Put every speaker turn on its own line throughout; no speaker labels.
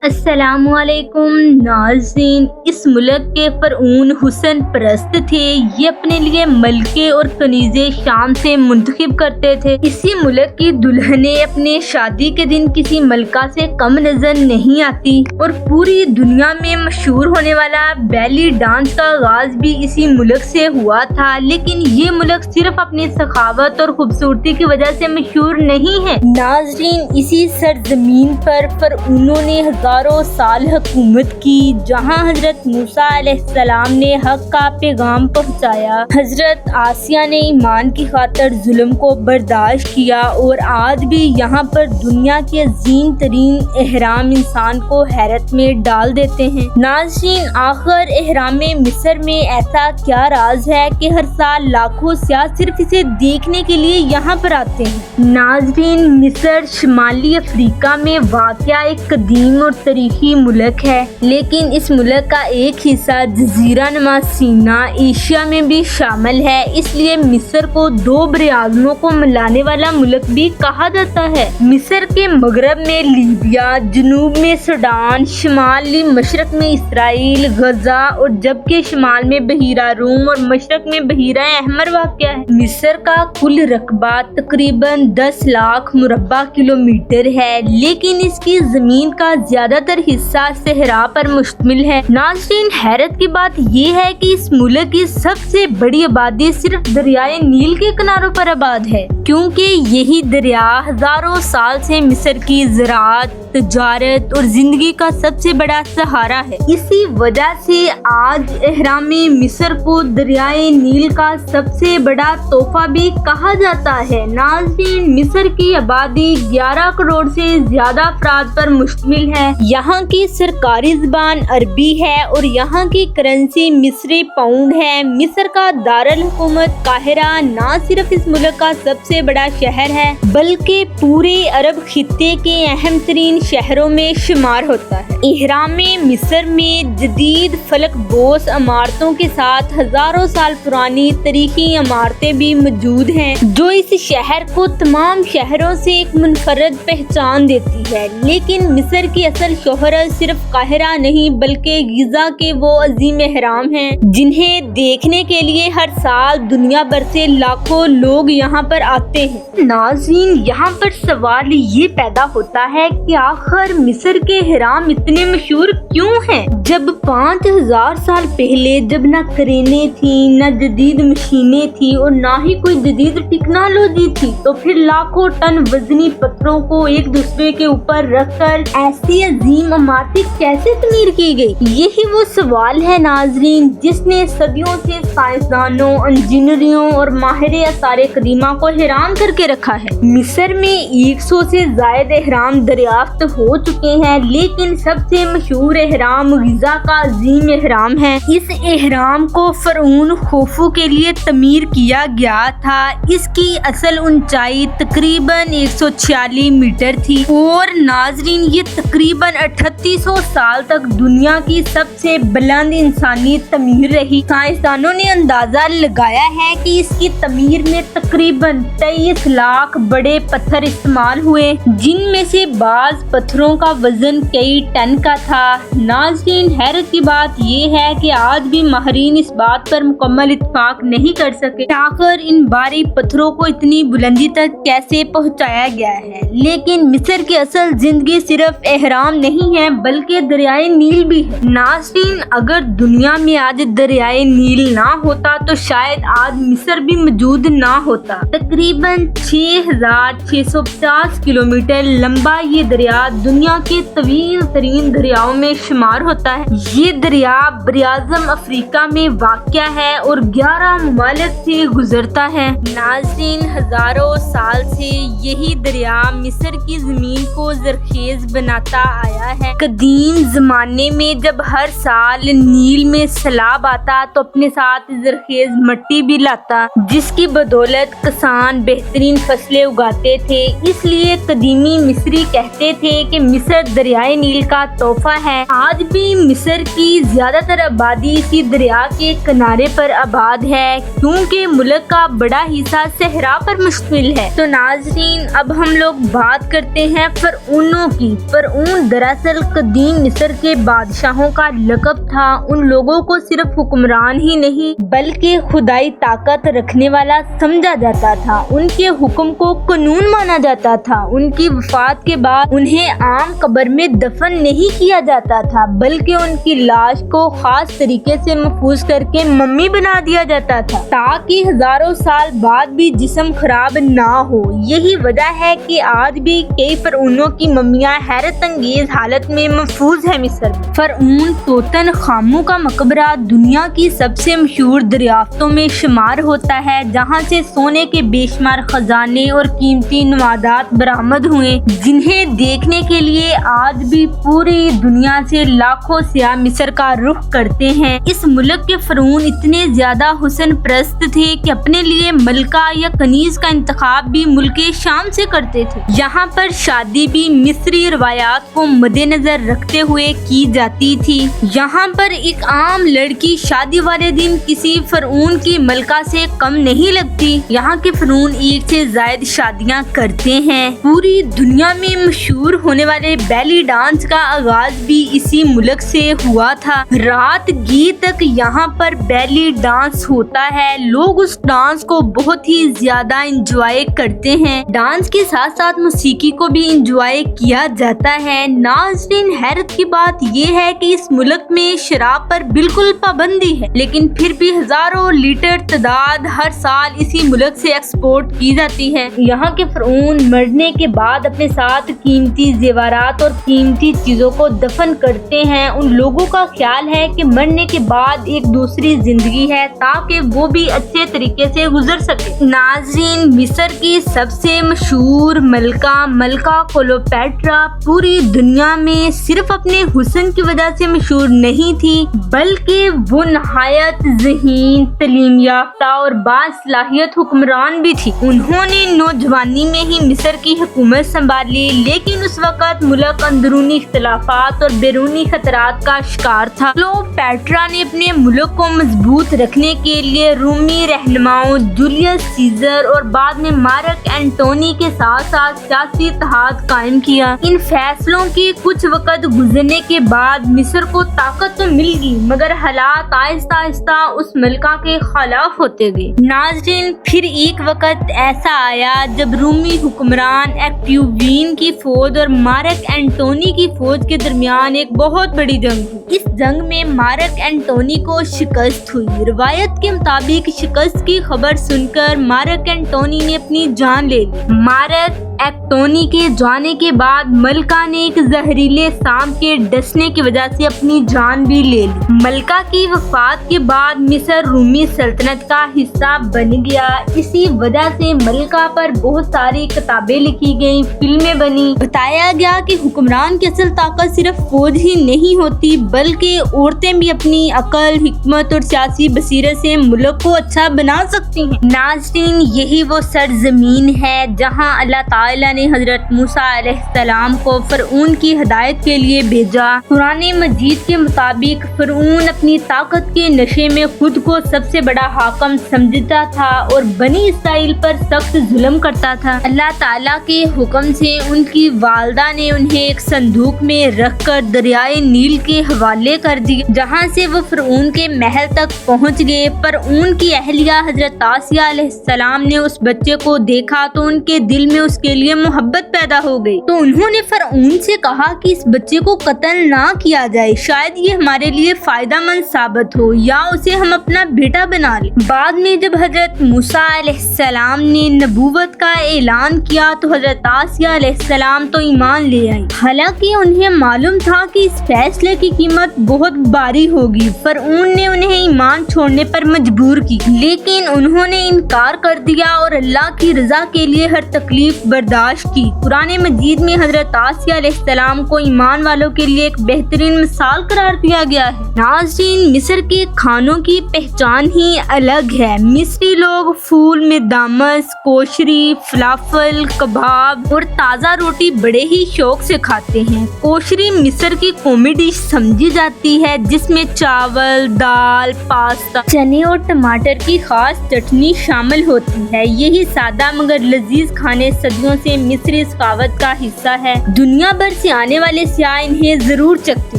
السلام علیکم ناظرین، اس ملک کے فرعون حسن پرست تھے۔ یہ اپنے لیے ملکے اور کنیزیں شام سے منتخب کرتے تھے۔ اسی ملک کی دلہنیں اپنے شادی کے دن کسی ملکہ سے کم نظر نہیں آتی، اور پوری دنیا میں مشہور ہونے والا بیلی ڈانس کا آغاز بھی اسی ملک سے ہوا تھا۔ لیکن یہ ملک صرف اپنی سخاوت اور خوبصورتی کی وجہ سے مشہور نہیں ہے۔ ناظرین، اسی سرزمین پر فرعونوں نے ہزاروں سال حکومت کی، جہاں حضرت موسیٰ علیہ السلام نے حق کا پیغام پہنچایا۔ حضرت آسیہ نے ایمان کی خاطر ظلم کو برداشت کیا، اور آج بھی یہاں پر دنیا کے عظیم ترین اہرام انسان کو حیرت میں ڈال دیتے ہیں۔ ناظرین، آخر اہرام مصر میں ایسا کیا راز ہے کہ ہر سال لاکھوں سیاح صرف اسے دیکھنے کے لیے یہاں پر آتے ہیں؟ ناظرین، مصر شمالی افریقہ میں واقع ایک قدیم اور تاریخی ملک ہے، لیکن اس ملک کا ایک حصہ جزیرہ نما سینا ایشیا میں بھی شامل ہے۔ اس لیے مصر کو دو براعظموں کو ملانے والا ملک بھی کہا جاتا ہے۔ مصر کے مغرب میں لیبیا، جنوب میں سوڈان، شمالی مشرق میں اسرائیل، غزہ، اور جبکہ شمال میں بحیرہ روم اور مشرق میں بحیرہ احمر واقع ہے۔ مصر کا کل رقبہ تقریباً 10 لاکھ مربع کلومیٹر ہے، لیکن اس کی زمین کا زیادہ تر حصہ صحرا پر مشتمل ہے۔ ناظرین، حیرت کی بات یہ ہے کہ اس ملک کی سب سے بڑی آبادی صرف دریائے نیل کے کناروں پر آباد ہے، کیونکہ یہی دریا ہزاروں سال سے مصر کی زراعت، تجارت اور زندگی کا سب سے بڑا سہارا ہے۔ اسی وجہ سے آج اہرام مصر کو دریائے نیل کا سب سے بڑا تحفہ بھی کہا جاتا ہے۔ ناظرین، مصر کی آبادی 11 کروڑ سے زیادہ افراد پر مشتمل ہے۔ یہاں کی سرکاری زبان عربی ہے اور یہاں کی کرنسی مصری پاؤنڈ ہے۔ مصر کا دارالحکومت قاہرہ نہ صرف اس ملک کا سب سے بڑا شہر ہے، بلکہ پورے عرب خطے کے اہم ترین شہروں میں شمار ہوتا ہے۔ اہرام مصر میں جدید فلک بوس عمارتوں کے ساتھ ہزاروں سال پرانی تاریخی عمارتیں بھی موجود ہیں، جو اس شہر کو تمام شہروں سے ایک منفرد پہچان دیتی ہے۔ لیکن مصر کی اصل شہرت صرف قاہرہ نہیں بلکہ غزہ کے وہ عظیم اہرام ہیں جنہیں دیکھنے کے لیے ہر سال دنیا بھر سے لاکھوں لوگ یہاں پر آتے ہیں۔ ناظرین، یہاں پر سوال یہ پیدا ہوتا ہے کہ آخر مصر کے اہرام اتنے مشہور کیوں ہیں؟ جب 5000 سال پہلے جب نہ کرینے تھیں، نہ جدید مشینیں تھیں اور نہ ہی کوئی جدید ٹیکنالوجی تھی، تو پھر لاکھوں ٹن وزنی پتھروں کو ایک دوسرے کے اوپر رکھ کر ایسی عظیم عمارتیں کیسے تعمیر کی گئی؟ یہی وہ سوال ہے ناظرین جس نے صدیوں سے سائنسدانوں، انجینئروں اور ماہر آثار قدیمہ کو حیران کر کے رکھا ہے۔ مصر میں 100 سے زائد اہرام دریافت ہو چکے ہیں، لیکن سب سے مشہور اہرام غزہ کا عظیم اہرام ہے۔ اس اہرام کو فرعون خوفو کے لیے تعمیر کیا گیا تھا۔ اس کی اصل اونچائی تقریباً 146 میٹر تھی، اور ناظرین یہ تقریباً 3800 سال تک دنیا کی سب سے بلند انسانی تعمیر رہی۔ سائنسدانوں نے اندازہ لگایا ہے کہ اس کی تعمیر میں تقریباً 23 لاکھ بڑے پتھر استعمال ہوئے، جن میں سے بعض پتھروں کا وزن کئی ٹن کا تھا۔ ناظرین، حیرت کی بات یہ ہے کہ آج بھی ماہرین اس بات پر مکمل اتفاق نہیں کر سکے کہ آخر ان بھاری پتھروں کو اتنی بلندی تک کیسے پہنچایا گیا ہے۔ لیکن مصر کی اصل زندگی صرف اہرام نہیں ہے بلکہ دریائے نیل بھی ہے۔ ناظرین، اگر دنیا میں آج دریائے نیل نہ ہوتا تو شاید آج مصر بھی موجود نہ ہوتا۔ تقریباً 6650 کلومیٹر لمبا یہ دریا دنیا کے طویل ترین دریاؤں میں شمار ہوتا ہے۔ یہ دریا براعظم افریقہ میں واقع ہے اور 11 ممالک سے گزرتا ہے۔ ناظرین، ہزاروں سال سے یہی دریا مصر کی زمین کو زرخیز بناتا آیا ہے۔ قدیم زمانے میں جب ہر سال نیل میں سیلاب آتا تو اپنے ساتھ زرخیز مٹی بھی لاتا، جس کی بدولت کسان بہترین فصلیں اگاتے تھے۔ اس لیے قدیمی مصری کہتے تھے کہ مصر دریائے نیل کا تحفہ ہے۔ آج بھی مصر کی زیادہ تر آبادی اسی دریا کے کنارے پر آباد ہے، کیونکہ ملک کا بڑا حصہ صحرا پر مشتمل ہے۔ تو ناظرین، اب ہم لوگ بات کرتے ہیں فرعونوں کی۔ فرعون दरअसल कदीम मिस्र के बादशाहों का लक़ब था। उन लोगों को सिर्फ हुक्मरान ही नहीं बल्कि खुदाई ताकत रखने वाला समझा जाता था। उनके हुक्म को कानून माना जाता था। उनकी वफात के बाद उन्हें आम कब्र में दफन नहीं किया जाता था बल्कि उनकी लाश को खास तरीके से महफूज करके मम्मी बना दिया जाता था ताकि हजारों साल बाद भी जिस्म खराब ना हो। यही वजह है कि आज भी कई फरऊनों की मम्मियां हैरत अंगेज हालत में महफूज है मिस्र में। फरऊन तोतन खामू का मकबरा दुनिया की सबसे मशहूर दरियाफ्तों में शुमार होता है, जहां से सोने के बेशुमार खजाने और कीमती नवादात बरामद हुए, जिन्हें देखने के लिए आज भी पूरी दुनिया से लाखों सियाह मिस्र का रुख करते हैं। इस मुल्क के फरऊन इतने ज्यादा हुस्न परस्त थे कि अपने लिए मलका या कनीज का इंतखाब भी मुल्के शाम से करते थे। यहाँ पर शादी भी मिस्री रवायात को मद्देनजर रखते हुए की जाती थी। यहाँ पर एक आम लड़की शादी वाले दिन किसी फरऊन की मलका से कम नहीं लगती। यहाँ के फरऊन एक से ज्यादा शादियाँ करते हैं। पूरी दुनिया में मशहूर होने वाले बेली डांस का आगाज भी इसी मुल्क से हुआ था। रात गी तक यहाँ पर बेली डांस होता है। लोग उस डांस को बहुत ही ज्यादा इंजॉय करते हैं। डांस के साथ साथ मौसीकी को भी इंजॉय किया जाता है। नाज़रीन, हैरत की बात यह है कि इस मुल्क में शराब पर बिल्कुल पाबंदी है, लेकिन फिर भी हजारों लीटर तादाद हर साल इसी मुल्क से एक्सपोर्ट की जाती है। यहाँ के फरऊन मरने के बाद अपने साथ कीमती जेवरात और कीमती चीजों को दफन करते हैं। उन लोगों का ख्याल है कि मरने के बाद एक दूसरी जिंदगी है ताकि वो भी अच्छे तरीके से गुजर सके। नाज़रीन, मिस्र की सबसे मशहूर मलका क्लोपेट्रा पूरी दुनिया में सिर्फ अपने हुस्न की वजह से मशहूर नहीं थी, बल्कि वो नहायत ज़हीन, तलीम याफ्ता और बासलाहियत हुक्मरान भी थी। उन्होंने नौजवानी में ही मिस्र की हुकूमत संभाली, लेकिन उस वक्त मुल्क अंदरूनी इख्तिलाफात और बैरूनी खतरात का शिकार था। क्लोपेट्रा ने अपने मुल्क को मजबूत रखने के लिए रूमी रहनुमाओं जूलियस सीजर और बाद में मार्क एंटोनी के साथ साथ सियासी इत्तेहाद कायम किया। इन फैसलों के कुछ वक्त गुजरने के बाद मिस्र को ताकत तो मिल गई, मगर हालात आहिस्ता आहिस्ता उस मलका के खिलाफ होते गए। नाज़रीन, फिर एक वक्त ऐसा आया जब रूमी हुक्मरान एक्ट्यूवीन की फौज और मार्क एंटोनी की फौज के दरमियान एक बहुत बड़ी जंग हुई। इस जंग में मार्क एंटोनी को शिकस्त हुई। रिवायत के मुताबिक शिकस्त की खबर सुनकर मार्क एंटोनी ने अपनी जान ले ली। मार्क एंटोनी के जाने के बाद मलका ने एक जहरीले सांप के डसने की वजह से अपनी जान भी ले ली। मलका की वफात के बाद मिस्र रूमी सल्तनत का हिस्सा बन गया। इसी वजह से मलका पर बहुत सारी किताबें लिखी गईं, फिल्में बनी। बताया गया कि हुक्मरान की असल ताकत सिर्फ फौज ही नहीं होती, बल्कि औरतें भी अपनी अकल, हिकमत और सियासी बसीरत से मुल्क को अच्छा बना सकती हैं। नाज़रीन, यही वो सरजमीन है जहाँ अल्लाह ताला ने हजरत मूसा अलैहिस्सलाम को फरऊन की हिदायत के लिए भेजा। कुरान मजीद के मुताबिक फरऊन अपनी ताकत के नशे में खुद को सबसे बड़ा हाकम समझता था और बनी इसराइल पर सख्त जुल्म करता था। अल्लाह ताला के हुक्म से उनकी वालदा ने उन्हें एक संदूक में रखकर दरियाए नील के हवाले कर दिया, जहाँ से वो फरऊन के महल तक पहुँच गए। पर उनकी अहलिया हजरत आसिया अलैहिस्सलाम ने उस बच्चे को देखा तो उनके दिल में उसके लिए मोहब्बत पैदा हो गई। तो उन्होंने फरऊन से कहा कि इस बच्चे को कत्ल ना किया जाए, शायद ये हमारे लिए फायदेमंद साबित हो या उसे हम अपना बेटा बना लें। बाद में जब हजरत मूसा अलैहिस्सलाम ने नबूवत का ऐलान किया तो हजरत आसिया अलैहिस्सलाम तो ईमान ले आई। हालांकि उन्हें मालूम था कि इस फैसले की कीमत बहुत भारी होगी। फरऊन ने उन्हें ईमान छोड़ने पर मजबूर की, लेकिन उन्होंने इनकार कर दिया और अल्लाह की रजा के लिए हर तकलीफ बर्दाश्त की। कुरान मजीद में हजरत आसिया अलैहिस्सलाम को ईमान वालों के लिए एक बेहतरीन मिसाल करार दिया गया है। नाज़रीन, मिस्र के खानों की पहचान ही अलग है। मिस्री लोग फूल में दामस, कोशरी, फलाफल, कबाब और ताज़ा रोटी बड़े ही शौक से खाते हैं। कोशरी मिस्र की कौमी डिश समझी जाती है, जिसमें चावल, दाल, पास्ता, चने और टमाटर की खास चटनी शामिल होती है। यही सादा मगर लजीज खाने सदियों صدیوں سے مصری ثقافت کا حصہ ہے۔ دنیا بھر سے آنے والے سیاح انہیں ضرور چکھتے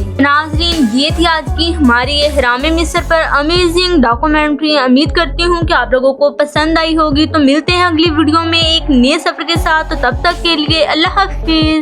ہیں۔ ناظرین، یہ تھی آج کی ہماری اہرام مصر پر امیزنگ ڈاکومنٹری۔ امید کرتی ہوں کہ آپ لوگوں کو پسند آئی ہوگی۔ تو ملتے ہیں اگلی ویڈیو میں ایک نئے سفر کے ساتھ، تو تب تک کے لیے اللہ حافظ۔